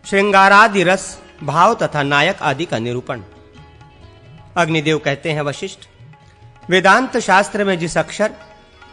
श्रृंगारादि रस, भाव तथा नायक आदि का निरूपण। अग्निदेव कहते हैं, वशिष्ठ, वेदांत शास्त्र में जिस अक्षर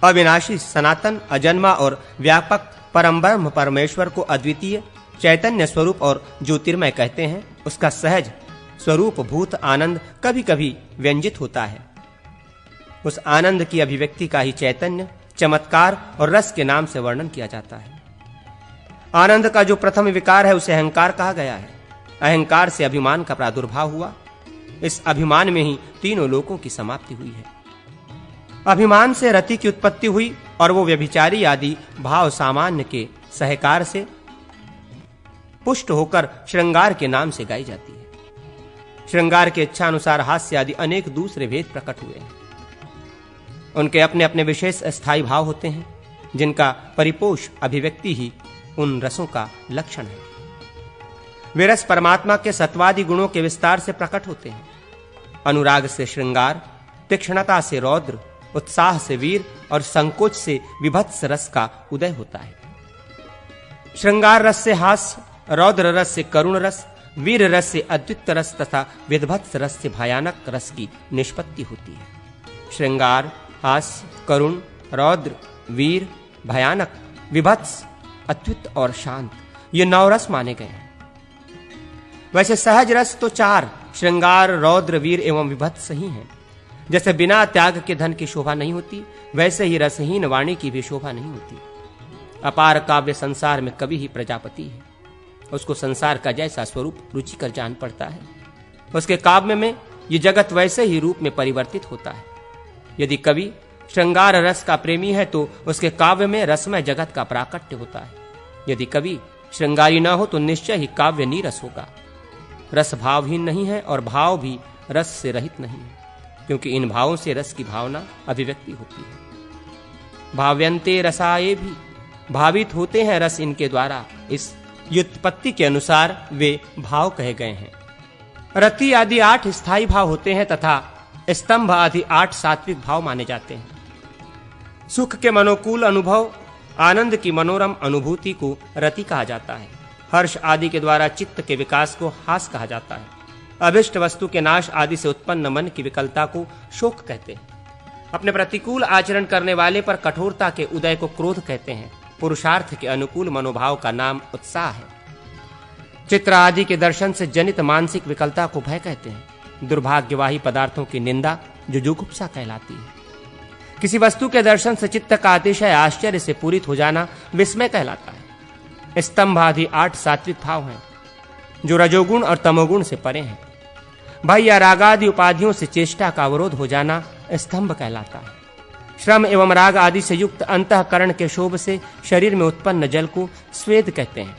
अविनाशी, सनातन, अजन्मा और व्यापक परम ब्रह्म परमेश्वर को अद्वितीय चैतन्य स्वरूप और ज्योतिर्मय कहते हैं, उसका सहज स्वरूप भूत आनंद कभी कभी व्यंजित होता है। उस आनंद की अभिव्यक्ति का ही चैतन्य, चमत्कार और रस के नाम से वर्णन किया जाता है। आनंद का जो प्रथम विकार है उसे अहंकार कहा गया है। अहंकार से अभिमान का प्रादुर्भाव हुआ। इस अभिमान में ही तीनों लोकों की समाप्ति हुई है। अभिमान से रति की उत्पत्ति हुई और वो व्यभिचारी आदि भाव सामान्य के सहकार से पुष्ट होकर श्रृंगार के नाम से गाई जाती है। श्रृंगार के इच्छा अनुसार हास्य आदि अनेक दूसरे भेद प्रकट हुए हैं। उनके अपने अपने विशेष स्थायी भाव होते हैं, जिनका परिपोष अभिव्यक्ति ही उन रसों का लक्षण है। वे रस परमात्मा के सत्वादि गुणों के विस्तार से प्रकट होते हैं। अनुराग से श्रृंगार, तीक्ष्णता से रौद्र, उत्साह से वीर और संकोच से विभत्स रस का उदय होता है। श्रृंगार रस से हास्य, रौद्र रस से करुण रस, वीर रस से अद्वितीय रस तथा विभत्स रस से भयानक रस की निष्पत्ति होती है। श्रृंगार, हास्य, करुण, रौद्र, वीर, भयानक, विभत्स, अद्वितीय और शांत, ये 9 रस माने गए हैं। वैसे सहज रस तो 4 श्रृंगार, रौद्र, वीर एवं विभत्स ही हैं। जैसे बिना त्याग के धन की शोभा नहीं होती, वैसे ही रसहीन वाणी की भी शोभा नहीं होती। अपार काव्य संसार में कवि ही प्रजापति है। उसको संसार का जैसा स्वरूप रुचिकर जान पड़ता है, उसके काव्य में ये जगत वैसे ही रूप में परिवर्तित होता है। यदि कवि श्रृंगार रस का प्रेमी है तो उसके काव्य में रसमय जगत का प्राकट्य होता है। यदि कवि श्रृंगारी न हो तो निश्चय ही काव्य नीरस होगा। रस भावहीन नहीं है और भाव भी रस से रहित नहीं है, क्योंकि इन भावों से रस की भावना अभिव्यक्ति होती है। भाव्यंते रसाये भी, भावित होते हैं रस इनके द्वारा। इस व्युत्पत्ति के अनुसार वे भाव कहे गए हैं। रति आदि 8 स्थायी भाव होते हैं तथा स्तंभ आदि 8 सात्विक भाव माने जाते हैं। सुख के मनोकूल अनुभव, आनंद की मनोरम अनुभूति को रति कहा जाता है। हर्ष आदि के द्वारा चित्त के विकास को हास कहा जाता है। अभिष्ट वस्तु के नाश आदि से उत्पन्न मन की विकलता को शोक कहते हैं। अपने प्रतिकूल आचरण करने वाले पर कठोरता के उदय को क्रोध कहते हैं। पुरुषार्थ के अनुकूल मनोभाव का नाम उत्साह है। चित्र आदि के दर्शन से जनित मानसिक विकलता को भय कहते हैं। दुर्भाग्यवाही पदार्थों की निंदा जुजुगुप्सा कहलाती है। किसी वस्तु के दर्शन से चित्त का अतिशय आश्चर्य से पूरित हो जाना विस्मय कहलाता है। स्तंभ आदि 8 सात्विक भाव हैं, जो रजोगुण और तमोगुण से परे हैं। भय या रागादि उपाधियों से चेष्टा का अवरोध हो जाना स्तंभ कहलाता है। श्रम एवं राग आदि से युक्त अंतःकरण के शोभ से शरीर में उत्पन्न जल को स्वेद कहते हैं।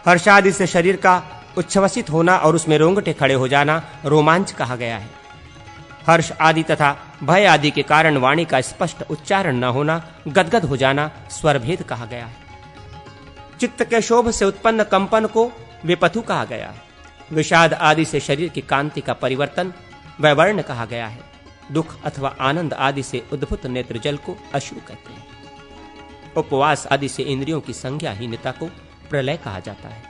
हर्षादि से शरीर का उच्छ्वसित होना और उसमें रोंगटे खड़े हो जाना रोमांच कहा गया है। हर्ष आदि तथा भय आदि के कारण वाणी का स्पष्ट उच्चारण न होना, गदगद हो जाना स्वरभेद कहा गया है। चित्त के शोभ से उत्पन्न कंपन को विपथु कहा गया है। विषाद आदि से शरीर की कांति का परिवर्तन वैवर्ण कहा गया है। दुख अथवा आनंद आदि से उद्भूत नेत्र जल को अश्रु कहते हैं। उपवास आदि से इंद्रियों की संज्ञाहीनता को प्रलय कहा जाता है।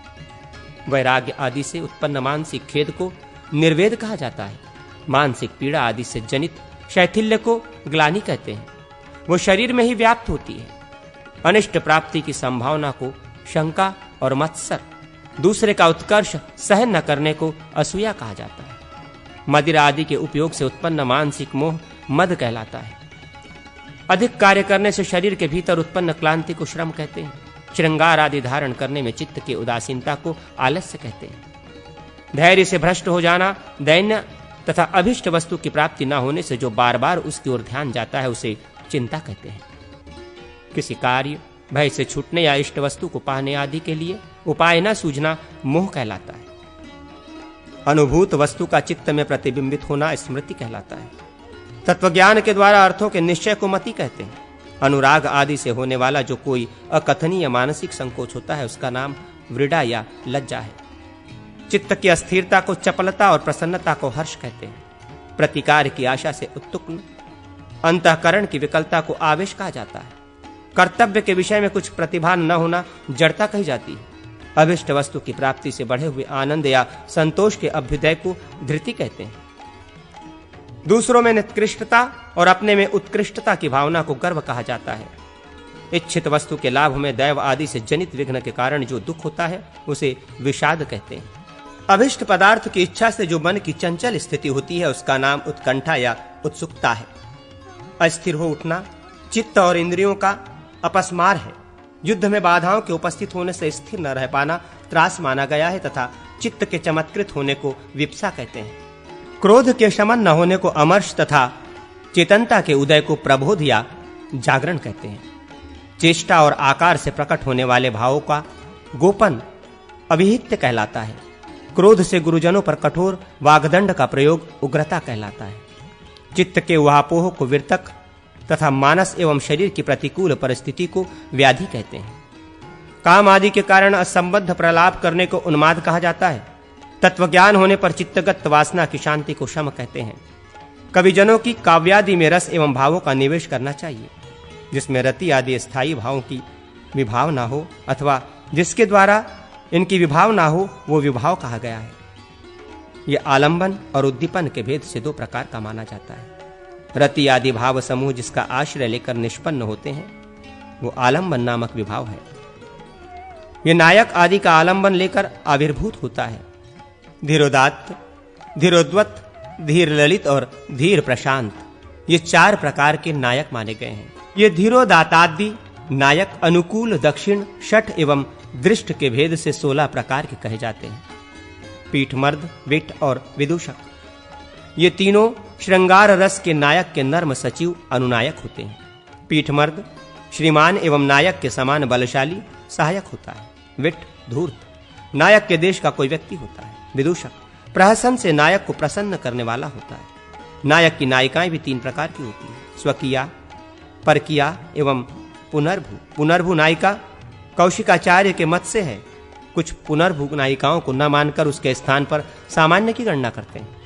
वैराग्य आदि से उत्पन्न मानसिक खेद को निर्वेद कहा जाता है। मानसिक पीड़ा आदि से जनित शैथिल्य को ग्लानि कहते हैं। वो शरीर में ही व्याप्त होती है। अनिष्ट प्राप्ति की संभावना को शंका और मत्सर, दूसरे का उत्कर्ष सहन न करने को असूया कहा जाता है। मदिरा आदि के उपयोग से उत्पन्न मानसिक मोह मद कहलाता है। अधिक कार्य करने से शरीर के भीतर उत्पन्न क्लांति को श्रम कहते हैं। श्रृंगार आदि धारण करने में चित्त की उदासीनता को आलस्य कहते हैं। धैर्य से भ्रष्ट हो जाना दैन्य तथा अभिष्ट वस्तु की प्राप्ति न होने से जो बार बार उसकी ओर ध्यान जाता है उसे चिंता कहते हैं। किसी कार्य, भय से छूटने या इष्ट वस्तु को पाने आदि के लिए उपाय न सूझना मोह कहलाता है। अनुभूत वस्तु का चित्त में प्रतिबिंबित होना स्मृति कहलाता है। तत्वज्ञान के द्वारा अर्थों के निश्चय को मति कहते हैं। अनुराग आदि से होने वाला जो कोई अकथनीय मानसिक संकोच होता है उसका नाम वृडा या लज्जा है। चित्त की अस्थिरता को चपलता और प्रसन्नता को हर्ष कहते हैं। प्रतिकार की आशा से उत्तुक्न अंतःकरण की विकलता को आवेश कहा जाता है। कर्तव्य के विषय में कुछ प्रतिभा न होना जड़ता कही जाती है। अभिष्ट वस्तु की प्राप्ति से बढ़े हुए आनंद या संतोष के अभ्युदय को धृति कहते हैं। दूसरों में निकृष्टता और अपने में उत्कृष्टता की भावना को गर्व कहा जाता है। इच्छित वस्तु के लाभ में दैव आदि से जनित विघ्न के कारण जो दुख होता है उसे विषाद कहते हैं। अभिष्ट पदार्थ की इच्छा से जो मन की चंचल स्थिति होती है उसका नाम उत्कंठा या उत्सुकता है। अस्थिर हो उठना चित्त और इंद्रियों का अपस्मार है। युद्ध में बाधाओं के उपस्थित होने से स्थिर न रह पाना त्रास माना गया है तथा चित्त के चमत्कृत होने को विप्सा कहते हैं। क्रोध के शमन न होने को अमर्ष तथा चेतनता के उदय को प्रबोध या जागरण कहते हैं। चेष्टा और आकार से प्रकट होने वाले भावों का गोपन अभिहित्य कहलाता है। क्रोध से गुरुजनों पर कठोर वाग्दंड का प्रयोग उग्रता कहलाता है। चित्त के उहापोह को विरतक तथा मानस एवं शरीर की प्रतिकूल परिस्थिति को व्याधि कहते हैं। काम आदि के कारण असंबद्ध प्रलाप करने को उन्माद कहा जाता है। तत्वज्ञान होने पर चित्तगत वासना की शांति को शम कहते हैं। कविजनों की काव्यादि में रस एवं भावों का निवेश करना चाहिए, जिसमें रति आदि स्थायी भावों की विभाव ना हो अथवा जिसके द्वारा इनकी विभाव ना हो वो विभाव कहा गया है। यह आलंबन और उद्दीपन के भेद से दो प्रकार का माना जाता है। रति आदि भाव समूह जिसका आश्रय लेकर निष्पन्न होते हैं वो आलंबन नामक विभाव है। यह नायक आदि का आलंबन लेकर आविर्भूत होता है। धीरोदात्त, धीरोद्वत, धीर ललित और धीर प्रशांत ये चार प्रकार के नायक माने गए हैं। ये धीरोदातादि नायक अनुकूल, दक्षिण, शठ एवं दृष्ट के भेद से 16 प्रकार के कहे जाते हैं। पीठमर्द, विट और विदूषक ये तीनों श्रृंगार रस के नायक के नर्म सचिव अनुनायक होते हैं। पीठमर्द श्रीमान एवं नायक के समान बलशाली सहायक होता है। विट धूर्त नायक के देश का कोई व्यक्ति होता है। विदूषक प्रहसन से नायक को प्रसन्न करने वाला होता है। नायक की नायिकाएं भी 3 प्रकार की होती हैं, स्वकीया, परकीया एवं पुनर्भू। पुनर्भू नायिका कौशिकाचार्य के मत से है। कुछ पुनर्भू नायिकाओं को न मानकर उसके स्थान पर सामान्य की गणना करते हैं।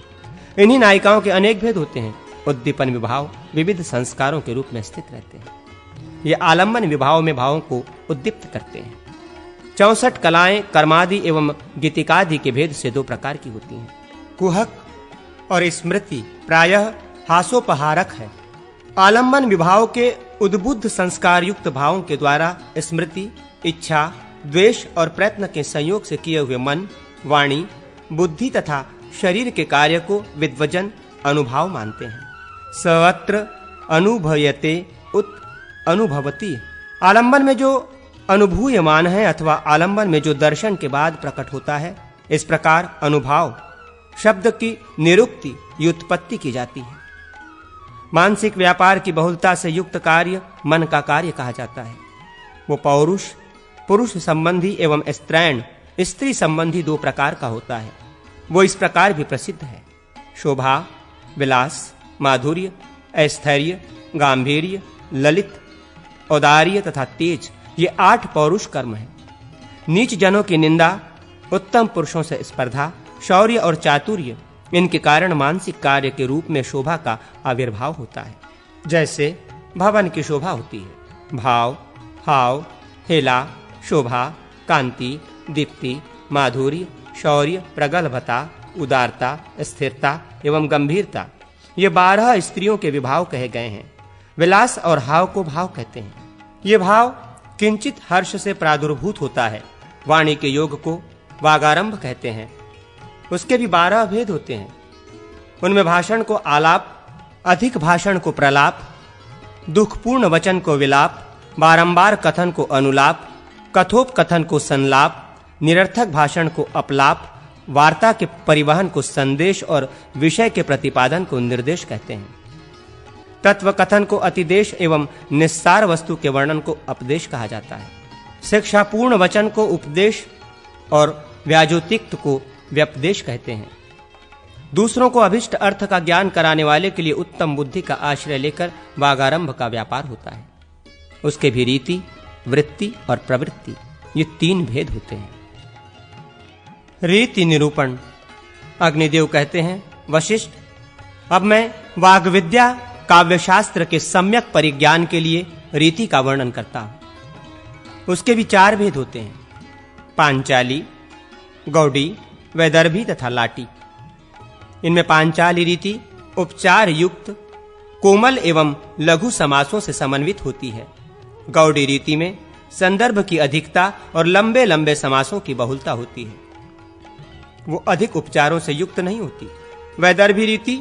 इन्हीं नायिकाओं के अनेक भेद होते हैं। उद्दीपन विभाव विविध संस्कारों के रूप में स्थित रहते हैं। ये आलंबन विभाव में भावों को उद्दीप्त करते हैं। 64 कलाएं कर्मादि एवं गीतिकादि के भेद से 2 प्रकार की होती हैं। कुहक और स्मृति प्रायः हासोपहारक है। आलंबन विभाव के उद्बुद्ध संस्कार युक्त भावों के द्वारा स्मृति, इच्छा, द्वेष और प्रयत्न के संयोग से किए हुए मन, वाणी, बुद्धि तथा शरीर के कार्य को विद्वजन अनुभाव मानते हैं। सर्वत्र अनुभयते उत अनुभवति। आलंबन में जो अनुभूयमान है अथवा आलंबन में जो दर्शन के बाद प्रकट होता है, इस प्रकार अनुभाव शब्द की निरुक्ति व्युत्पत्ति की जाती है। मानसिक व्यापार की बहुलता से युक्त कार्य मन का कार्य कहा जाता है। वो पौरुष पुरुष संबंधी एवं स्त्रैण स्त्री संबंधी 2 प्रकार का होता है। वो इस प्रकार भी प्रसिद्ध है। शोभा, विलास, माधुर्य, ऐस्थैर्य, गांधीर्य, ललित, औदार्य तथा तेज ये 8 पौरुष कर्म हैं। नीच जनों की निंदा, उत्तम पुरुषों से स्पर्धा, शौर्य और चातुर्य इनके कारण मानसिक कार्य के रूप में शोभा का आविर्भाव होता है। जैसे भवन की शोभा होती है। भाव, हाव, हेला, शोभा, कांति, दीप्ति, माधुर्य, शौर्य, प्रगल्भता, उदारता, स्थिरता एवं गंभीरता ये 12 स्त्रियों के विभाव कहे गए हैं। विलास और हाव को भाव कहते हैं। ये भाव किंचित हर्ष से प्रादुर्भूत होता है। वाणी के योग को वागारंभ कहते हैं। उसके भी 12 भेद होते हैं। उनमें भाषण को आलाप, अधिक भाषण को प्रलाप, दुखपूर्ण वचन को विलाप, बारंबार कथन को अनुलाप, कथोपकथन को संलाप, निरर्थक भाषण को अपलाप, वार्ता के परिवहन को संदेश और विषय के प्रतिपादन को निर्देश कहते हैं। तत्व कथन को अतिदेश एवं निस्सार वस्तु के वर्णन को उपदेश कहा जाता है। शिक्षापूर्ण वचन को उपदेश और व्याजोतिक्त को व्यपदेश कहते हैं। दूसरों को अभिष्ट अर्थ का ज्ञान कराने वाले के लिए उत्तम बुद्धि का आश्रय लेकर वागारंभ का व्यापार होता है। उसके भी रीति, वृत्ति और प्रवृत्ति ये 3 भेद होते हैं। रीति निरूपण। अग्निदेव कहते हैं, वशिष्ठ, अब मैं वाग्विद्या काव्यशास्त्र के सम्यक परिज्ञान के लिए रीति का वर्णन करता हूं। उसके भी 4 भेद होते हैं। पांचाली, गौड़ी, वैदर्भी तथा लाटी। इनमें पांचाली रीति उपचार युक्त कोमल एवं लघु समासों से समन्वित होती है। गौड़ी रीति में संदर्भ की अधिकता और लंबे लंबे समासों की बहुलता होती है, वो अधिक उपचारों से युक्त नहीं होती। वैदर्भी रीति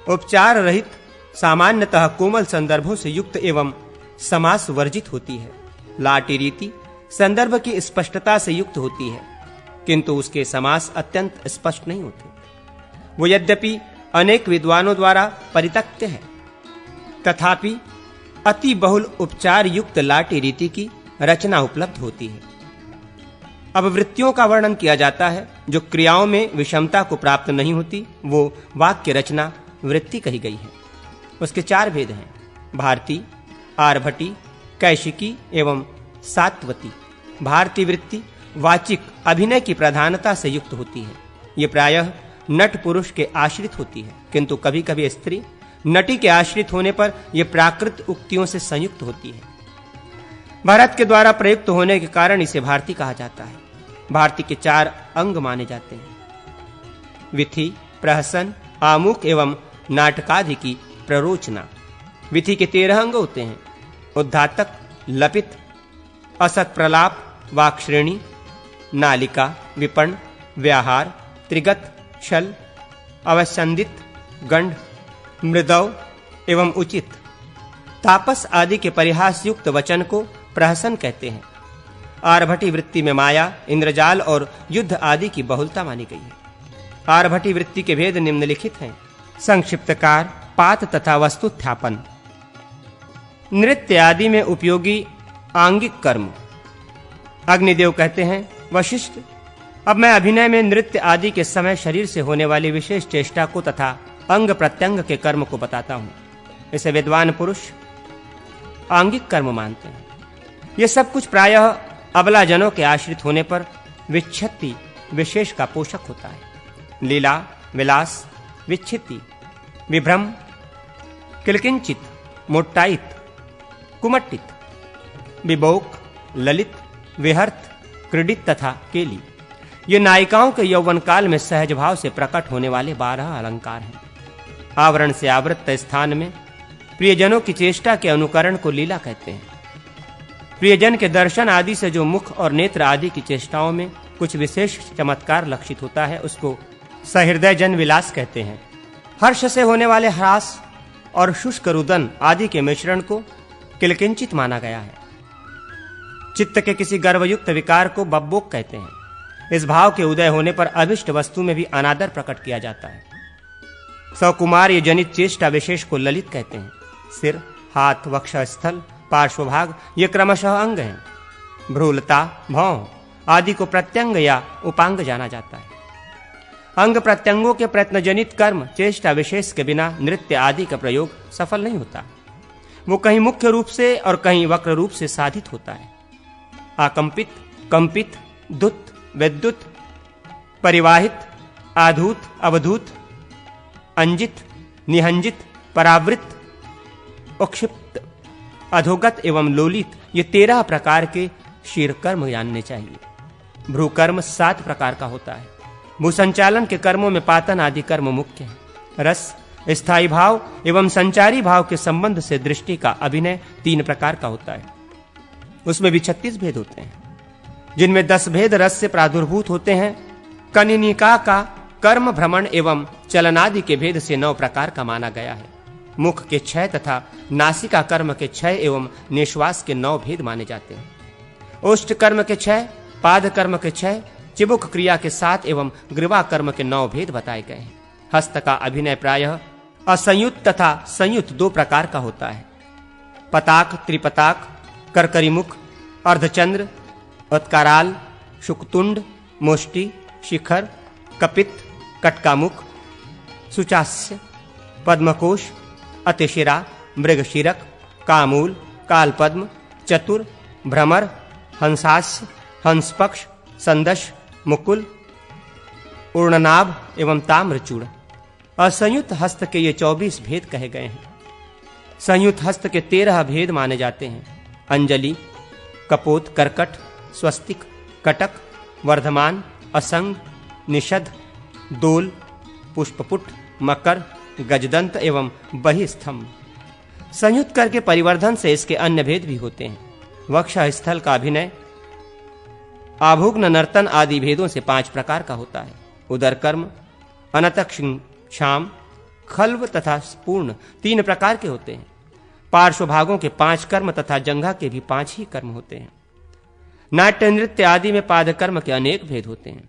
उपचार रहित सामान्यतः कोमल संदर्भों से युक्त एवं समास वर्जित होती है। लाटी रीति संदर्भ की स्पष्टता से युक्त होती है, किंतु उसके समास अत्यंत स्पष्ट नहीं होते। वो यद्यपि अनेक विद्वानों द्वारा परित्यक्त है, तथापि अति बहुल उपचार युक्त लाटी रीति की रचना उपलब्ध होती है। अब वृत्तियों का वर्णन किया जाता है जो क्रियाओं में विषमता को प्राप्त नहीं होती, वो वाक्य रचना वृत्ति कही गई है। उसके 4 भेद हैं: भारती, आर्भटी, कैशिकी एवं सात्वती। भारती वृत्ति वाचिक अभिनय की प्रधानता से युक्त होती है। ये प्रायः नट पुरुष के आश्रित होती है, किंतु कभी-कभी स्त्री नटी के आश्रित होने पर यह प्राकृत उक्तियों से संयुक्त होती है। भरत के द्वारा प्रयुक्त होने के कारण इसे भारती कहा जाता है। भारती के 4 अंग माने जाते हैं: विथि, प्रहसन, आमुख एवं नाटकादि की प्ररोचना। विथि के 13 अंग होते हैं: उद्धातक, लपित, असत प्रलाप, वाक्श्रेणी, नालिका, विपण, व्याहार, त्रिगत, छल, अवसंदित, गंड, मृदव एवं उचित। तापस आदि के परिहास युक्त वचन को प्रहसन कहते हैं। आर्भटी वृत्ति में माया, इंद्रजाल और युद्ध आदि की बहुलता मानी गई है। आर्भटी वृत्ति के भेद निम्नलिखित हैं: संक्षिप्तकार, पात तथा वस्तुत्थापन। नृत्य आदि में उपयोगी आंगिक कर्म। अग्निदेव कहते हैं, वशिष्ठ, अब मैं अभिनय में नृत्य आदि के समय शरीर से होने वाली विशेष चेष्टा को तथा अंग प्रत्यंग के कर्म को बताता हूं। इसे विद्वान पुरुष आंगिक कर्म मानते हैं। ये सब कुछ प्रायः अबला जनों के आश्रित होने पर विच्छत्ति विशेष का पोषक होता है। लीला, विलास, विच्छित्ति, विभ्रम, किलकिंचित, मोट्टाइत, कुमट्टित, विबोक, ललित, विहर्त, क्रीडित तथा केली। ये नायिकाओं के यौवन काल में सहज भाव से प्रकट होने वाले 12 अलंकार हैं। आवरण से आवृत स्थान में प्रियजनों की चेष्टा के अनुकरण को लीला कहते हैं। प्रियजन के दर्शन आदि से जो मुख और नेत्र आदि की चेष्टाओं में कुछ विशेष चमत्कार लक्षित होता है, उसको सहृदय जन विलास कहते हैं। हर्ष से होने वाले ह्रास और शुष्क रुदन आदि के मिश्रण को किलकिंचित माना गया है। चित्त के किसी गर्वयुक्त विकार को बब्बोक कहते हैं। इस भाव के उदय होने पर अभिष्ट वस्तु में भी अनादर प्रकट किया जाता है। सकुमार्य जनित चेष्टा विशेष को ललित कहते हैं। सिर, हाथ, वक्षस्थल, पार्श्वभाग ये क्रमशः अंग हैं। भ्रूलता, भौं आदि को प्रत्यंग या उपांग जाना जाता है। अंग प्रत्यंगों के प्रयत्न जनित कर्म चेष्टा विशेष के बिना नृत्य आदि का प्रयोग सफल नहीं होता। वो कहीं मुख्य रूप से और कहीं वक्र रूप से साधित होता है। आकंपित, कंपित, दुत, विद्युत, परिवाहित, आधूत, अवधूत, अंजित, निहंजित, परावृत, उक्षिप्त, अधोगत एवं लोलित ये 13 प्रकार के शीर कर्म जानने चाहिए। भ्रूकर्म 7 प्रकार का होता है। भूसंचालन के कर्मों में पातन आदि कर्म मुख्य है। रस, स्थायी भाव एवं संचारी भाव के संबंध से दृष्टि का अभिनय 3 प्रकार का होता है। उसमें भी 36 भेद होते हैं, जिनमें 10 भेद रस से प्रादुर्भूत होते हैं। कनिनिका का कर्म भ्रमण एवं चलनादि के भेद से 9 प्रकार का माना गया है। मुख के 6 तथा नासिका कर्म के 6 एवं निश्वास के 9 भेद माने जाते हैं। ओष्ठ कर्म के 6, पाद कर्म के 6, चिबुक क्रिया के 7 एवं ग्रीवा कर्म के 9 भेद बताए गए हैं। हस्त का अभिनय प्रायः असंयुक्त तथा संयुक्त 2 प्रकार का होता है। पताक, त्रिपताक, करकरीमुख, अर्धचंद्र, उत्काराल, शुकतुंड, मोष्टि, शिखर, कपित, कटकामुख, सुचास्य, पद्मकोश, अतिशिरा, मृगशीरक, कामूल, कालपद्म, चतुर, भ्रमर, हंसास्य, हंसपक्ष, संदश, मुकुल, उर्णनाभ एवं ताम्रचूड़। असंयुक्त हस्त के ये 24 भेद कहे गए हैं। संयुक्त हस्त के 13 भेद माने जाते हैं। अंजलि, कपोत, करकट, स्वस्तिक, कटक, वर्धमान, असंग, निषद, दोल, पुष्पपुट, मकर, गजदंत एवं बहिस्तंभ। संयुक्त करके परिवर्धन से इसके अन्य भेद भी होते हैं। वक्षस्थल का अभिनय, आभुग्न, नर्तन आदि भेदों से 5 प्रकार का होता है। उदरकर्म, अनतक्षाम, खल्व तथा पूर्ण 3 प्रकार के होते हैं। पार्श्व भागों के 5 कर्म तथा जंघा के भी 5 ही कर्म होते हैं। नाट्य, नृत्य आदि में पादकर्म के अनेक भेद होते हैं।